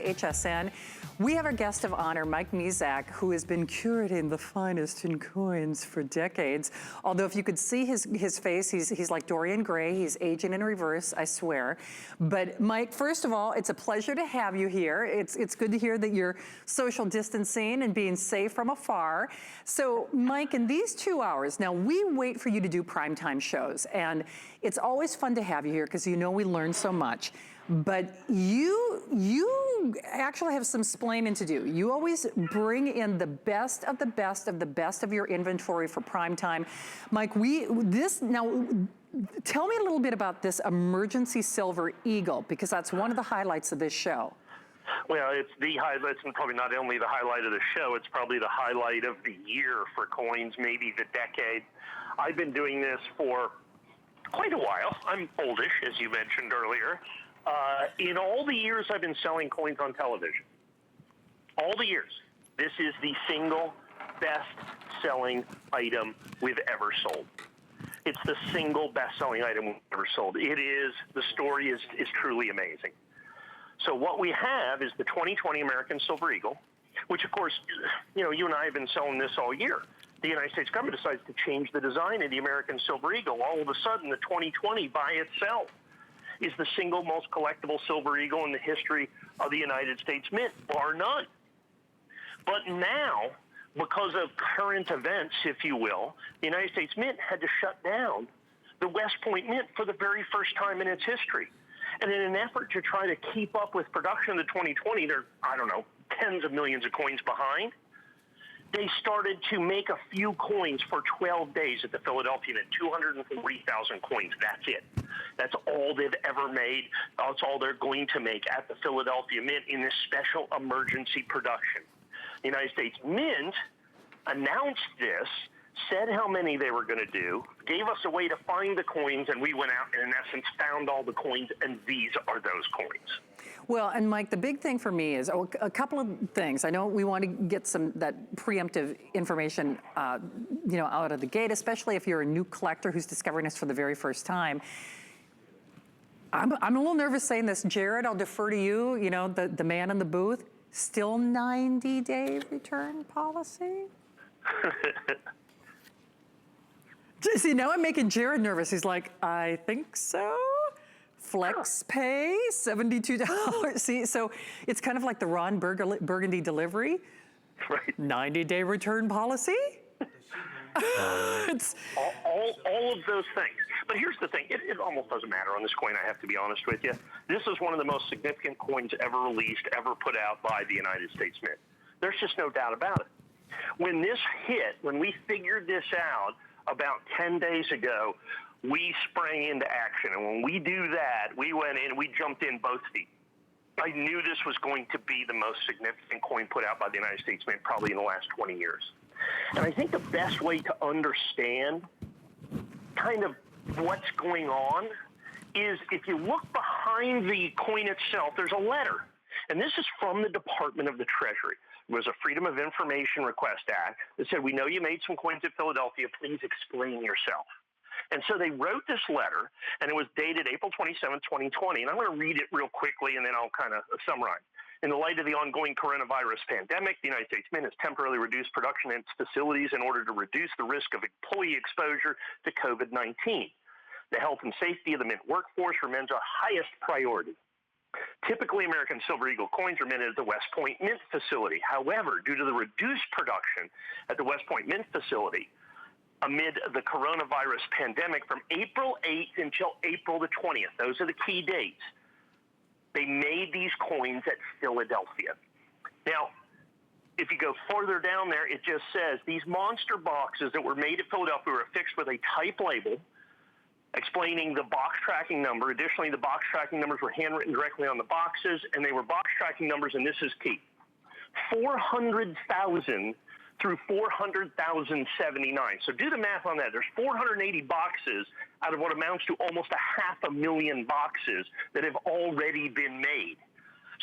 HSN. We have our guest of honor, Mike Mizak, who has been curating the finest in coins for decades. Although if you could see his face, he's like Dorian Gray. He's aging in reverse, I swear. But Mike, first of all, it's a pleasure to have you here. It's good to hear that you're social distancing and being safe from afar. So Mike, in these 2 hours, now we wait for you to do primetime shows, and it's always fun to have you here because you know we learn so much. But you actually have some splaining to do. You always bring in the best of the best of the best of your inventory for prime time. Mike, now tell me a little bit about this emergency silver eagle, because that's one of the highlights of this show. Well, it's the highlight, and probably not only the highlight of the show, it's probably the highlight of the year for coins, maybe the decade. I've been doing this for quite a while. I'm oldish, as you mentioned earlier. In all the years I've been selling coins on television, all the years, this is the single best-selling item we've ever sold. It's the single best-selling item we've ever sold. It is, the story is truly amazing. So what we have is the 2020 American Silver Eagle, which of course, you know, you and I have been selling this all year. The United States government decides to change the design of the American Silver Eagle. All of a sudden, the 2020 by itself is the single most collectible silver eagle in the history of the United States Mint, bar none. But now, because of current events, if you will, the United States Mint had to shut down the West Point Mint for the very first time in its history. And in an effort to try to keep up with production of the 2020, they're, I don't know, tens of millions of coins behind. They started to make a few coins for 12 days at the Philadelphia Mint, 240,000 coins. That's it. That's all they've ever made. That's all they're going to make at the Philadelphia Mint in this special emergency production. The United States Mint announced this, said how many they were going to do, gave us a way to find the coins, and we went out and in essence found all the coins, and these are those coins. Well, and Mike, the big thing for me is a couple of things. I know we want to get that preemptive information, you know, out of the gate, especially if you're a new collector who's discovering this for the very first time. I'm a little nervous saying this, Jared. I'll defer to you. You know, the man in the booth. Still 90-day return policy. See, now I'm making Jared nervous. He's like, I think so. Flex pay, $72. See, so it's kind of like the Ron Burgundy delivery. Right. 90-day return policy. It's all of those things. But here's the thing. It almost doesn't matter on this coin, I have to be honest with you. This is one of the most significant coins ever released, ever put out by the United States Mint. There's just no doubt about it. When this hit, when we figured this out about 10 days ago, we sprang into action. And when we do that, we went in, we jumped in both feet. I knew this was going to be the most significant coin put out by the United States Mint probably in the last 20 years. And I think the best way to understand kind of what's going on is if you look behind the coin itself, there's a letter. And this is from the Department of the Treasury. It was a Freedom of Information Request Act that said, we know you made some coins at Philadelphia, please explain yourself. And so they wrote this letter, and it was dated April 27, 2020. And I'm going to read it real quickly, and then I'll kind of summarize. In the light of the ongoing coronavirus pandemic, the United States Mint has temporarily reduced production in its facilities in order to reduce the risk of employee exposure to COVID-19. The health and safety of the Mint workforce remains our highest priority. Typically, American Silver Eagle coins are minted at the West Point Mint facility. However, due to the reduced production at the West Point Mint facility, amid the coronavirus pandemic from April 8th until April the 20th, those are the key dates, they made these coins at Philadelphia. Now, if you go further down there, it just says these monster boxes that were made at Philadelphia were affixed with a type label explaining the box tracking number. Additionally, the box tracking numbers were handwritten directly on the boxes, and they were box tracking numbers, and this is key, 400,000 through 400,079. So do the math on that. There's 480 boxes out of what amounts to almost 500,000 boxes that have already been made.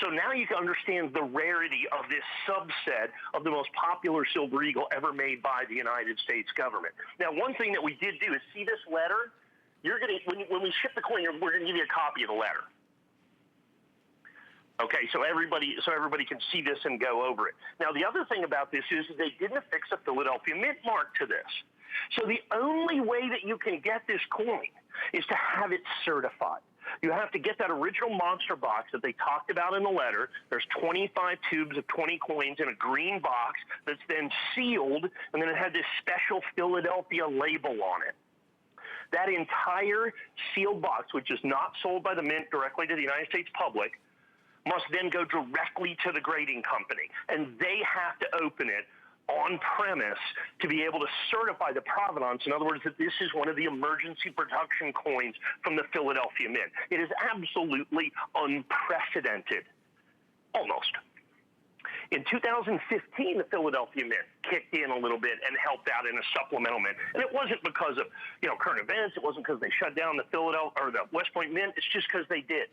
So now you can understand the rarity of this subset of the most popular Silver Eagle ever made by the United States government. Now, one thing that we did do is see this letter. You're going to, when we ship the coin, we're going to give you a copy of the letter. Okay, so everybody can see this and go over it. Now, the other thing about this is they didn't affix a Philadelphia Mint mark to this. So the only way that you can get this coin is to have it certified. You have to get that original monster box that they talked about in the letter. There's 25 tubes of 20 coins in a green box that's then sealed, and then it had this special Philadelphia label on it. That entire sealed box, which is not sold by the Mint directly to the United States public, must then go directly to the grading company, and they have to open it on premise to be able to certify the provenance. In other words, that this is one of the emergency production coins from the Philadelphia Mint. It is absolutely unprecedented, almost. In 2015, the Philadelphia Mint kicked in a little bit and helped out in a supplemental mint. And it wasn't because of, current events. It wasn't because they shut down the Philadelphia or the West Point Mint. It's just because they did.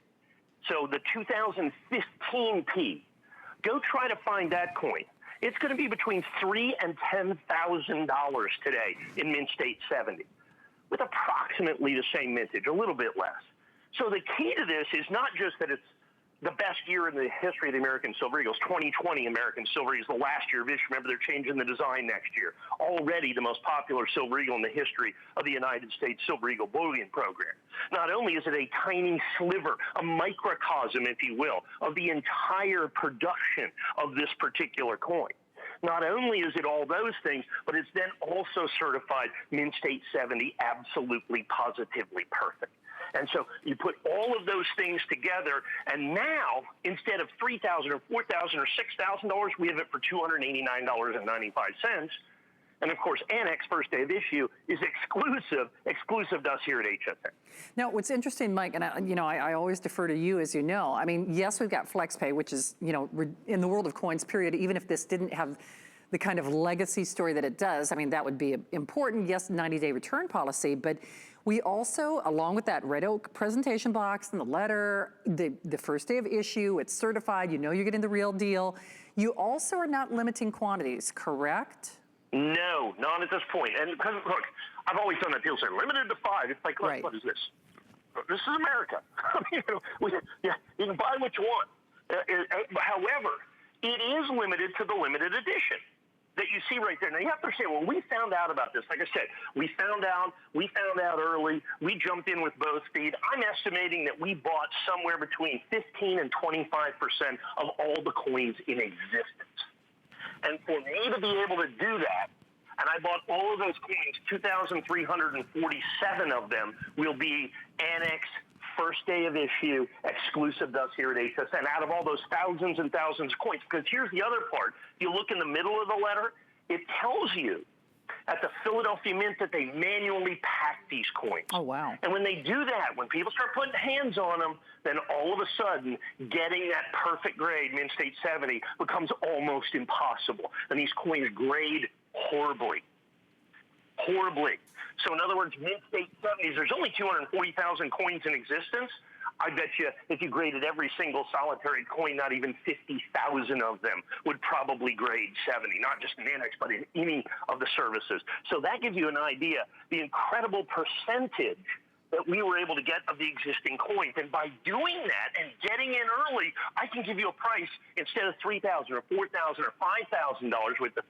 So the 2015 P, go try to find that coin. It's going to be between $3,000 and $10,000 today in Mint State 70, with approximately the same mintage, a little bit less. So the key to this is not just that it's the best year in the history of the American Silver Eagles. 2020 American Silver Eagles, the last year of issue. Remember, they're changing the design next year. Already the most popular Silver Eagle in the history of the United States Silver Eagle bullion program. Not only is it a tiny sliver, a microcosm, if you will, of the entire production of this particular coin. Not only is it all those things, but it's then also certified Mint State 70, absolutely, positively perfect. And so you put all of those things together, and now, instead of $3,000 or $4,000 or $6,000, we have it for $289.95. And of course, Annex first day of issue is exclusive to us here at HSN. Now, what's interesting, Mike, and I always defer to you, as you know. I mean, yes, we've got FlexPay, which is, in the world of coins, period, even if this didn't have the kind of legacy story that it does, I mean, that would be important. Yes, 90-day return policy, but we also, along with that red oak presentation box and the letter, the first day of issue, it's certified, you're getting the real deal. You also are not limiting quantities, correct? No, not at this point. And because, look, I've always done that. People say, limited to 5. It's like, look, right. What is this? This is America. I mean, you can buy what you want. However, it is limited to the limited edition that you see right there. Now, you have to understand, when we found out about this, like I said, we found out early. We jumped in with both feet. I'm estimating that we bought somewhere between 15 and 25% of all the coins in existence. And for me to be able to do that, and I bought all of those coins, 2,347 of them will be Annex first day of issue, exclusive to us here at HSN, out of all those thousands and thousands of coins. Because here's the other part. If you look in the middle of the letter, it tells you at the Philadelphia Mint that they manually pack these coins. Oh, wow. And when they do that, when people start putting hands on them, then all of a sudden, getting that perfect grade, Mint State 70, becomes almost impossible. And these coins grade horribly. Horribly. So in other words, Mint State 70s, there's only 240,000 coins in existence. I bet you if you graded every single solitary coin, not even 50,000 of them would probably grade 70, not just in Annex, but in any of the services. So that gives you an idea, the incredible percentage that we were able to get of the existing coins. And by doing that and getting in early, I can give you a price instead of $3,000 or $4,000 or $5,000 with the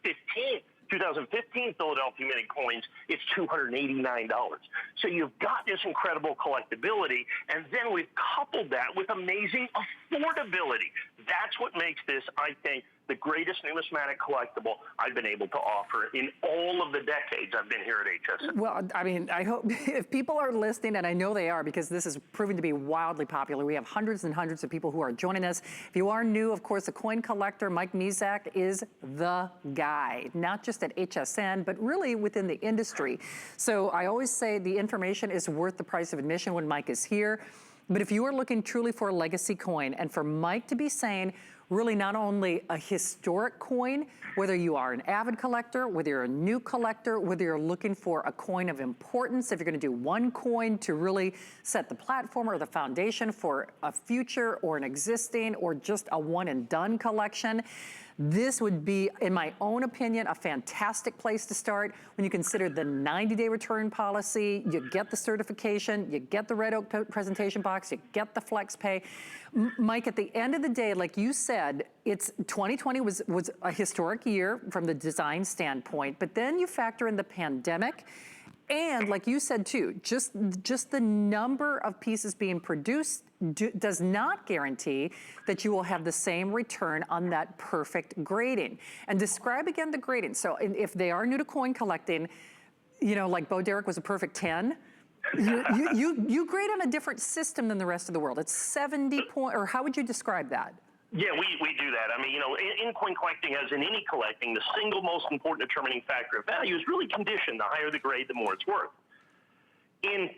2015 Philadelphia Mint coins, it's $289. So you've got this incredible collectability, and then we've coupled that with amazing affordability. That's what makes this, I think, the greatest numismatic collectible I've been able to offer in all of the decades I've been here at HSN. Well, I mean, I hope if people are listening, and I know they are because this is proving to be wildly popular. We have hundreds and hundreds of people who are joining us. If you are new, of course, the coin collector, Mike Mizak, is the guy, not just at HSN, but really within the industry. So I always say the information is worth the price of admission when Mike is here. But if you are looking truly for a legacy coin, and for Mike to be saying, really not only a historic coin, whether you are an avid collector, whether you're a new collector, whether you're looking for a coin of importance, if you're gonna do one coin to really set the platform or the foundation for a future or an existing or just a one and done collection, this would be, in my own opinion, a fantastic place to start when you consider the 90-day return policy, you get the certification, you get the red oak presentation box, you get the FlexPay. Mike, at the end of the day, like you said, 2020 was a historic year from the design standpoint, but then you factor in the pandemic, and like you said too, just the number of pieces being produced does not guarantee that you will have the same return on that perfect grading. And describe again the grading. So if they are new to coin collecting, you know, like Bo Derek was a perfect 10, you grade on a different system than the rest of the world. It's 70 point, or how would you describe that? Yeah, we do that. I mean, you know, in coin collecting, as in any collecting, the single most important determining factor of value is really condition. The higher the grade, the more it's worth. In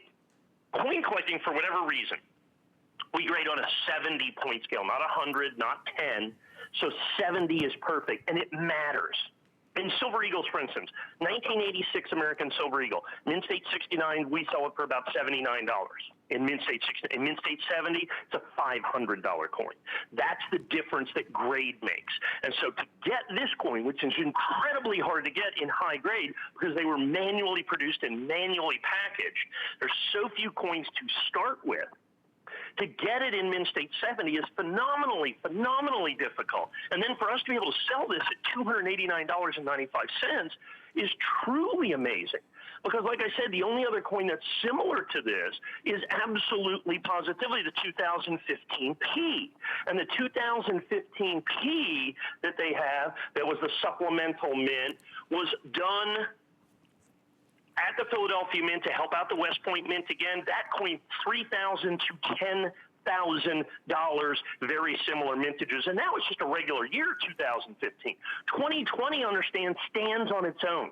coin collecting, for whatever reason, we grade on a 70-point scale, not 100, not 10. So 70 is perfect, and it matters. In Silver Eagles, for instance, 1986 American Silver Eagle, Mint State 69, we sell it for about $79. In Mint State 70, it's a $500 coin. That's the difference that grade makes. And so to get this coin, which is incredibly hard to get in high grade because they were manually produced and manually packaged, there's so few coins to start with. To get it in Mint State 70 is phenomenally difficult. And then for us to be able to sell this at $289.95 is truly amazing. Because like I said, the only other coin that's similar to this is absolutely positively the 2015 P. And the 2015 P that they have, that was the supplemental mint, was done at the Philadelphia Mint to help out the West Point Mint again. That coin, $3,000 to $10,000, very similar mintages. And that was just a regular year, 2015. 2020, understand, stands on its own.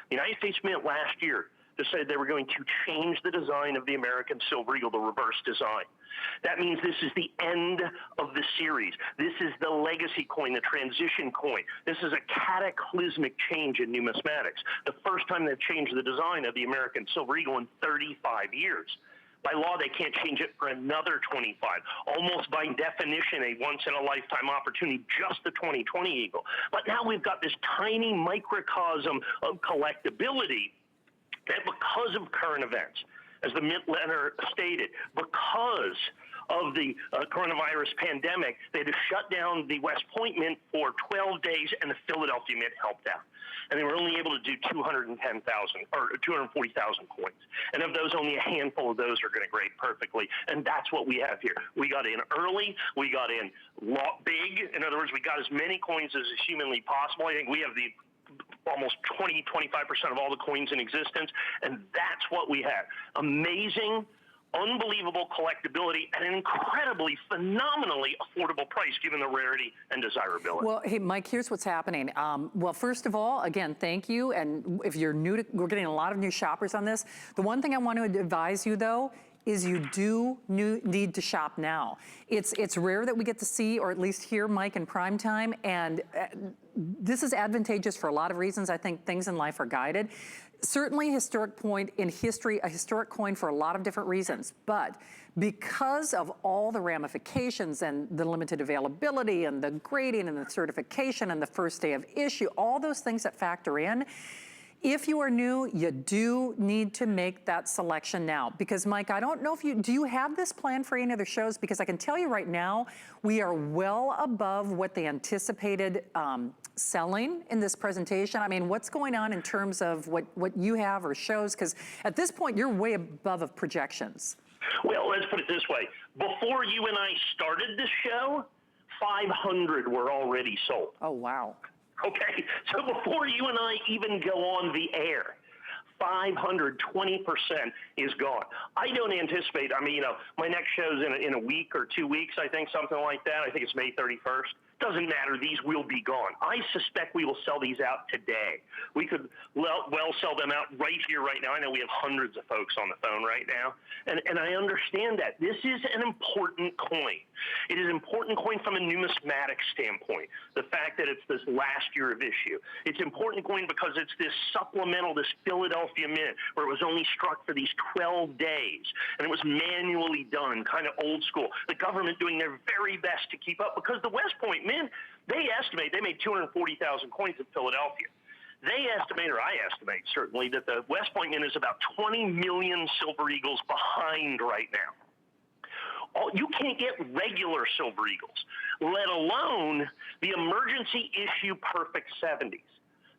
The United States Mint last year decided they were going to change the design of the American Silver Eagle, the reverse design. That means this is the end of the series. This is the legacy coin, the transition coin. This is a cataclysmic change in numismatics. The first time they've changed the design of the American Silver Eagle in 35 years. By law, they can't change it for another 25. Almost by definition, a once-in-a-lifetime opportunity, just the 2020 Eagle. But now we've got this tiny microcosm of collectability that because of current events, as the Mint letter stated, because of the coronavirus pandemic, they had to shut down the West Point Mint for 12 days, and the Philadelphia Mint helped out. And they were only able to do 210,000 or 240,000 coins. And of those, only a handful of those are going to grade perfectly. And that's what we have here. We got in early. We got in big. In other words, we got as many coins as is humanly possible. I think we have the almost 20-25% of all the coins in existence, and that's what we have. Amazing, unbelievable collectability at an incredibly, phenomenally affordable price given the rarity and desirability. Well, hey, Mike, here's what's happening. Well, first of all, again, thank you. And if you're new to, we're getting a lot of new shoppers on this. The one thing I want to advise you, though, is you do need to shop now. It's rare that we get to see, or at least hear Mike in prime time, and this is advantageous for a lot of reasons. I think things in life are guided. Certainly a historic point in history, a historic coin for a lot of different reasons, but because of all the ramifications and the limited availability and the grading and the certification and the first day of issue, all those things that factor in, if you are new, you do need to make that selection now. Because Mike, I don't know if do you have this plan for any other shows? Because I can tell you right now, we are well above what they anticipated selling in this presentation. I mean, what's going on in terms of what you have or shows? Because at this point, you're way above of projections. Well, let's put it this way. Before you and I started this show, 500 were already sold. Oh, wow. Okay, so before you and I even go on the air, 520% is gone. I don't anticipate, I mean, you know, my next show's in a week or 2 weeks, I think, something like that. I think it's May 31st. Doesn't matter, these will be gone. I suspect we will sell these out today. We could well sell them out right here, right now. I know we have hundreds of folks on the phone right now, and I understand that. This is an important coin. It is an important coin from a numismatic standpoint, the fact that it's this last year of issue. It's important coin because it's this supplemental, this Philadelphia Mint, where it was only struck for these 12 days, and it was manually done, kind of old school. The government doing their very best to keep up, because the West Point Mint, they estimate they made 240,000 coins in Philadelphia. They estimate, or I estimate certainly, that the West Point Mint is about 20 million Silver Eagles behind right now. You can't get regular Silver Eagles, let alone the emergency issue perfect 70s.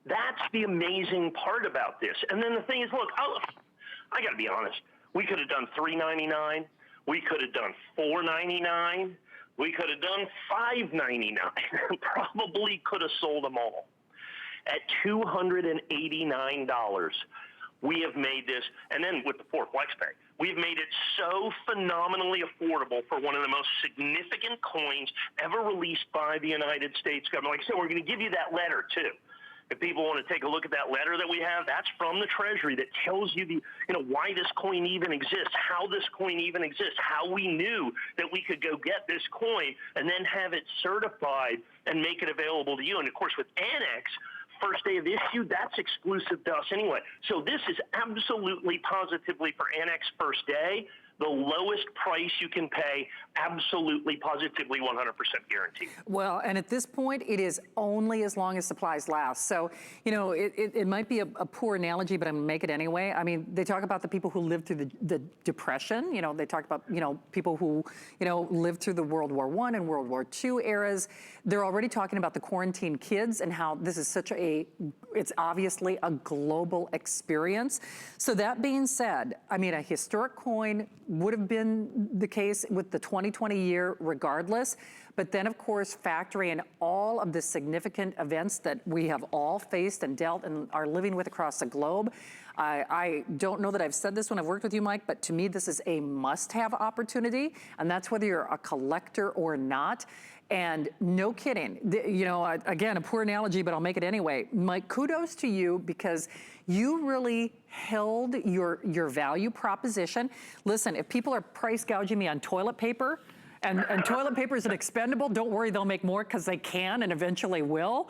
That's the amazing part about this. And then the thing is, look, I got to be honest. We could have done $399. We could have done $499. We could have done $599. Probably could have sold them all. At $289, we have made this, and then with the 4 flex pay, we've made it so phenomenally affordable for one of the most significant coins ever released by the United States government. Like I said, we're going to give you that letter too. If people want to take a look at that letter that we have, that's from the Treasury that tells you why this coin even exists, how this coin even exists, how we knew that we could go get this coin and then have it certified and make it available to you. And of course, with Annex, first day of issue, that's exclusive to us anyway. So this is absolutely positively for Annex first day, the lowest price you can pay, absolutely, positively, 100% guaranteed. Well, and at this point, it is only as long as supplies last. So, it might be a poor analogy, but I'm gonna make it anyway. I mean, they talk about the people who lived through the Depression. They talk about, people who, lived through the World War I and World War II eras. They're already talking about the quarantine kids and how this is it's obviously a global experience. So that being said, I mean, a historic coin would have been the case with the 2020 year regardless. But then, of course, factoring in all of the significant events that we have all faced and dealt and are living with across the globe. I don't know that I've said this when I've worked with you, Mike, but to me, this is a must-have opportunity, and that's whether you're a collector or not. And no kidding, again, a poor analogy, but I'll make it anyway. Mike, kudos to you because you really held your value proposition. Listen, if people are price gouging me on toilet paper, and toilet paper is an expendable, don't worry, they'll make more because they can and eventually will.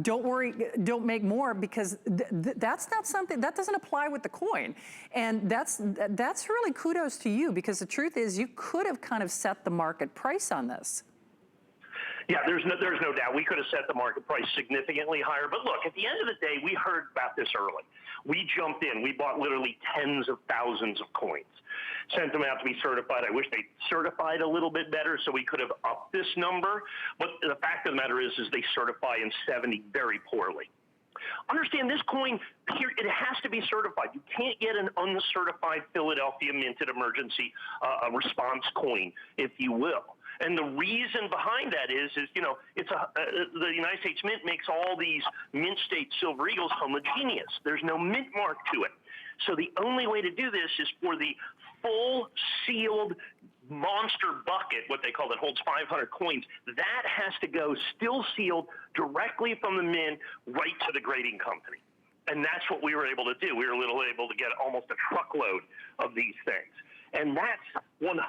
Don't worry, don't make more because that's not something, that doesn't apply with the coin. And that's really kudos to you because the truth is you could have kind of set the market price on this. Yeah, there's no doubt. We could have set the market price significantly higher. But look, at the end of the day, we heard about this early. We jumped in. We bought literally tens of thousands of coins, sent them out to be certified. I wish they certified a little bit better so we could have upped this number. But the fact of the matter is they certify in 70 very poorly. Understand this coin, it has to be certified. You can't get an uncertified Philadelphia minted emergency response coin, if you will. And the reason behind that is it's the United States Mint makes all these mint state Silver Eagles homogeneous. There's no mint mark to it. So the only way to do this is for the full sealed monster bucket, what they call it, holds 500 coins. That has to go still sealed directly from the mint right to the grading company. And that's what we were able to do. We were able to get almost a truckload of these things. And that's 100%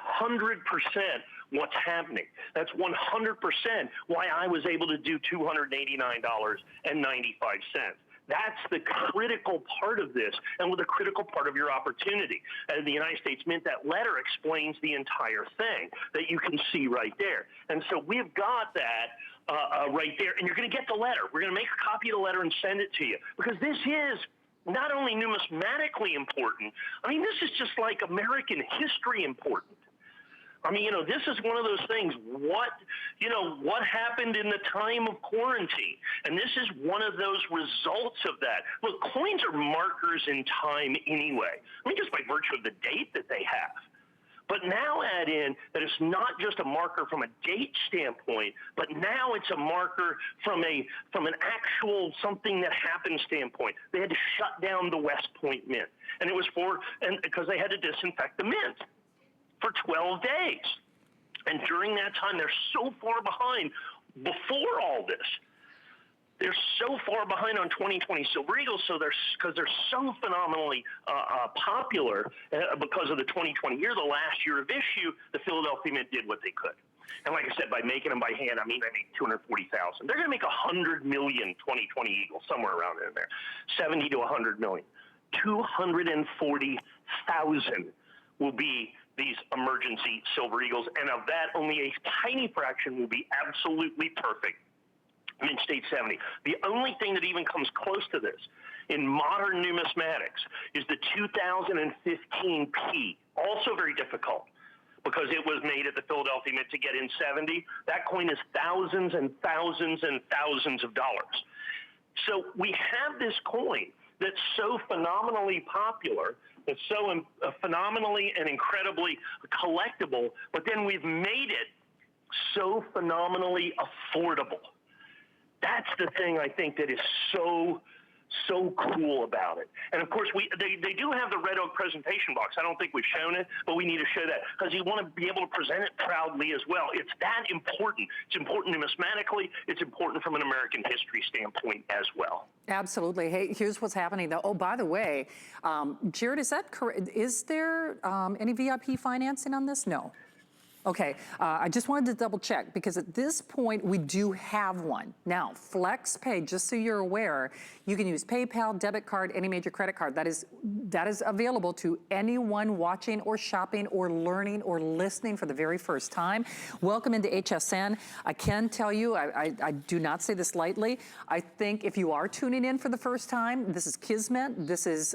what's happening. That's 100% why I was able to do $289.95. That's the critical part of this and the critical part of your opportunity. And the United States Mint, that letter explains the entire thing that you can see right there. And so we've got that right there. And you're going to get the letter. We're going to make a copy of the letter and send it to you because this is not only numismatically important, I mean, this is just like American history important. I mean, this is one of those things, what happened in the time of quarantine? And this is one of those results of that. Look, coins are markers in time anyway. I mean, just by virtue of the date that they have. But now add in that it's not just a marker from a date standpoint, but now it's a marker from an actual something that happened standpoint. They had to shut down the West Point Mint, and it was because they had to disinfect the mint for 12 days. And during that time, they're so far behind before all this. They're so far behind on 2020 Silver Eagles, because they're so phenomenally popular because of the 2020 year, the last year of issue, the Philadelphia Mint did what they could. And like I said, by making them by hand, I mean, they made 240,000. They're going to make 100 million 2020 Eagles, somewhere around in there, 70 to 100 million. 240,000 will be these emergency Silver Eagles, and of that, only a tiny fraction will be absolutely perfect Mint State 70. The only thing that even comes close to this in modern numismatics is the 2015 P, also very difficult. because it was made at the Philadelphia Mint to get in 70. That coin is thousands and thousands and thousands of dollars. So we have this coin that's so phenomenally popular, that's so phenomenally and incredibly collectible, but then we've made it so phenomenally affordable. That's the thing I think that is so cool about it. And of course, they do have the red oak presentation box. I don't think we've shown it, but we need to show that because you want to be able to present it proudly as well. It's that important. It's important numismatically. It's important from an American history standpoint as well. Absolutely. Hey, here's what's happening though. Oh, by the way, Jared, is that correct? Is there any VIP financing on this? No. Okay, I just wanted to double check because at this point we do have one. Now, FlexPay, just so you're aware, you can use PayPal, debit card, any major credit card. That is available to anyone watching or shopping or learning or listening for the very first time. Welcome into HSN. I can tell you, I do not say this lightly, I think if you are tuning in for the first time, this is kismet, this is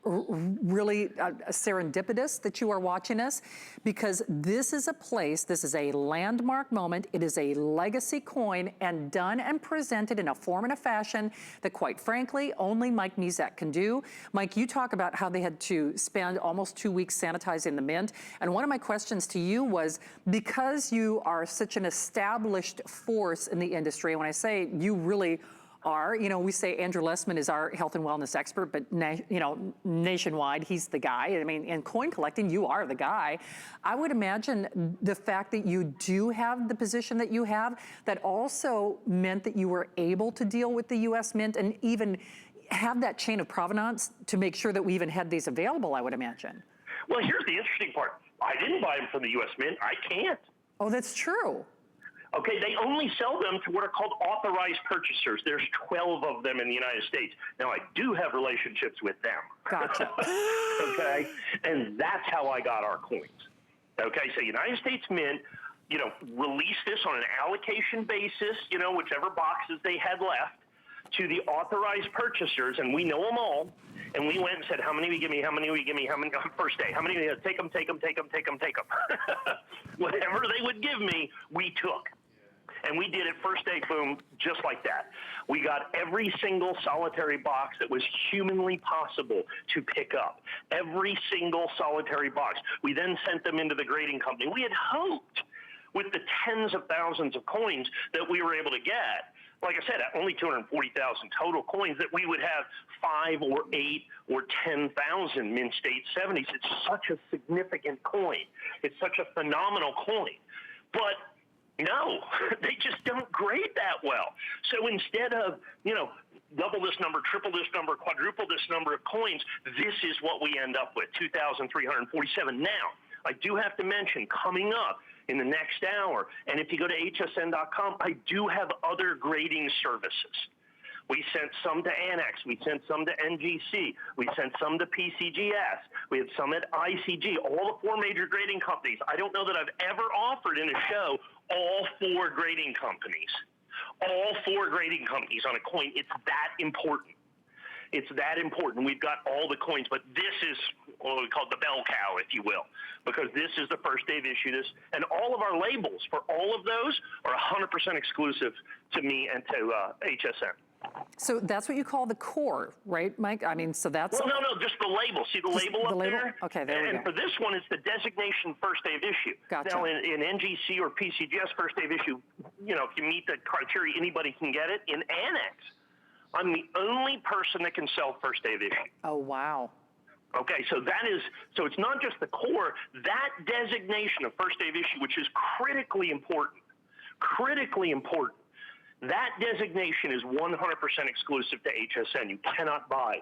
really serendipitous that you are watching us, because this is a place, this is a landmark moment. It is a legacy coin and done and presented in a form and a fashion that, quite frankly, only Mike Mizek can do. Mike, you talk about how they had to spend almost 2 weeks sanitizing the mint. And one of my questions to you was, because you are such an established force in the industry, and when I say you really are, you know, we say Andrew Lessman is our health and wellness expert, but nationwide, he's the guy. I mean, in coin collecting, you are the guy. I would imagine the fact that you do have the position that you have, that also meant that you were able to deal with the U.S. Mint and even have that chain of provenance to make sure that we even had these available, I would imagine. Well, here's the interesting part. I didn't buy them from the U.S. Mint. I can't. Oh, that's true. Okay, they only sell them to what are called authorized purchasers. There's 12 of them in the United States. Now, I do have relationships with them. Gotcha. Okay, and that's how I got our coins. Okay, so United States Mint, you know, released this on an allocation basis, you know, whichever boxes they had left, to the authorized purchasers, and we know them all. And we went and said, how many will you give me? How many will you give me? How many on first day? How many? Take them, take them, take them, take them, take them. Whatever they would give me, we took. And we did it first day, boom, just like that. We got every single solitary box that was humanly possible to pick up. Every single solitary box. We then sent them into the grading company. We had hoped with the tens of thousands of coins that we were able to get, like I said, only 240,000 total coins, that we would have 5 or 8 or 10,000 Mint State 70s. It's such a significant coin. It's such a phenomenal coin. But no, they just don't grade that well. So instead of, you know, double this number, triple this number, quadruple this number of coins, this is what we end up with, 2,347. Now, I do have to mention, coming up in the next hour, and if you go to hsn.com, I do have other grading services. We sent some to Annex. We sent some to NGC. We sent some to PCGS. We had some at ICG, all the 4 major grading companies. I don't know that I've ever offered in a show all 4 grading companies. All 4 grading companies on a coin. It's that important. It's that important. We've got all the coins, but this is what we call the bell cow, if you will, because this is the first they've issued us. And all of our labels for all of those are 100% exclusive to me and to HSN. So that's what you call the core, right, Mike? I mean, so that's... Well, no, just the label. See the label up there? Okay, there we go. And for this one, it's the designation first day of issue. Gotcha. Now, in NGC or PCGS first day of issue, you know, if you meet the criteria, anybody can get it. In Annex, I'm the only person that can sell first day of issue. Oh, wow. Okay, so it's not just the core, that designation of first day of issue, which is critically important, that designation is 100% exclusive to HSN. You cannot buy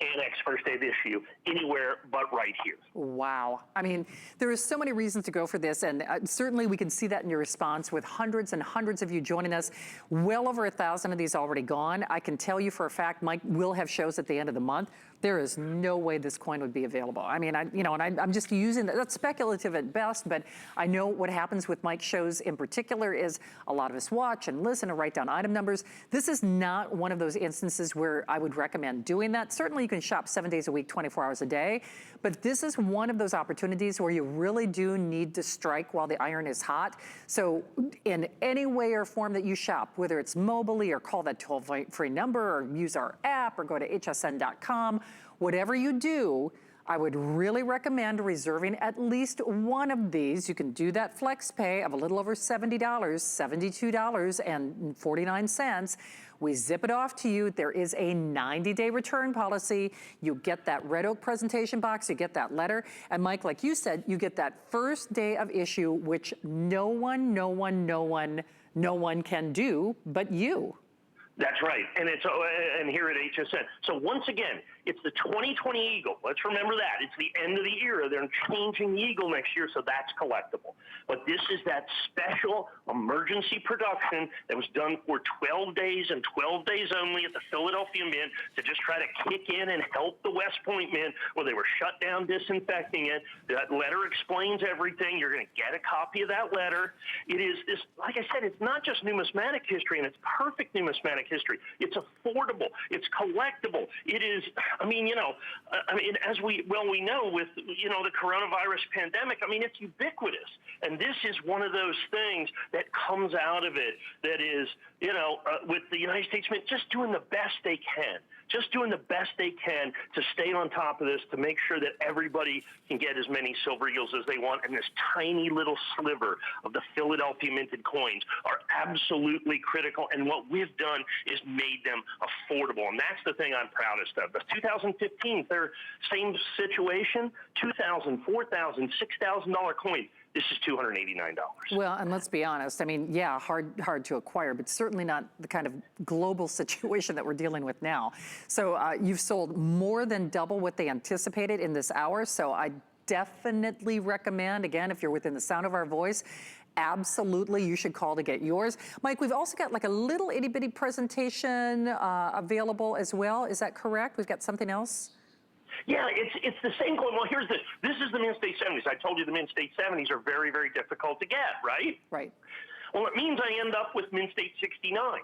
Annex first day of issue anywhere but right here. Wow. I mean, there are so many reasons to go for this, and certainly we can see that in your response with hundreds and hundreds of you joining us. Well over 1,000 of these already gone. I can tell you for a fact, Mike will have shows at the end of the month. There is no way this coin would be available. I mean, I'm just using that. That's speculative at best, but I know what happens with Mike's shows in particular is a lot of us watch and listen and write down item numbers. This is not one of those instances where I would recommend doing that. Certainly you can shop 7 days a week, 24 hours a day, but this is one of those opportunities where you really do need to strike while the iron is hot. So in any way or form that you shop, whether it's mobily or call that toll-free number or use our app or go to hsn.com, whatever you do, I would really recommend reserving at least one of these. You can do that flex pay of a little over $70, $72.49. We zip it off to you. There is a 90-day return policy. You get that Red Oak presentation box, you get that letter. And Mike, like you said, you get that first day of issue, which no one can do but you. That's right, and here at HSN. So once again, it's the 2020 Eagle. Let's remember that. It's the end of the era. They're changing the Eagle next year, so that's collectible. But this is that special emergency production that was done for 12 days and 12 days only at the Philadelphia Mint to just try to kick in and help the West Point Mint where they were shut down disinfecting it. That letter explains everything. You're going to get a copy of that letter. It is this, like I said, it's not just numismatic history, and it's perfect numismatic history. It's affordable. It's collectible. It is, as we know with, the coronavirus pandemic, it's ubiquitous. And this is one of those things that comes out of it that is, with the United States Mint just doing the best they can. Just doing the best they can to stay on top of this, to make sure that everybody can get as many silver eagles as they want. And this tiny little sliver of the Philadelphia minted coins are absolutely critical. And what we've done is made them affordable. And that's the thing I'm proudest of. The 2015, their same situation, $2,000, $4,000, $6,000 coin. This is $289. Well, and let's be honest. Yeah, hard to acquire, but certainly not the kind of global situation that we're dealing with now. So you've sold more than double what they anticipated in this hour. So I definitely recommend, again, if you're within the sound of our voice, absolutely, you should call to get yours. Mike, we've also got like a little itty bitty presentation available as well. Is that correct? We've got something else? Yeah, it's the same coin. Well, this is the Mint State 70s. I told you the Mint State 70s are very, very difficult to get, right? Right. Well, it means I end up with Mint State 69s.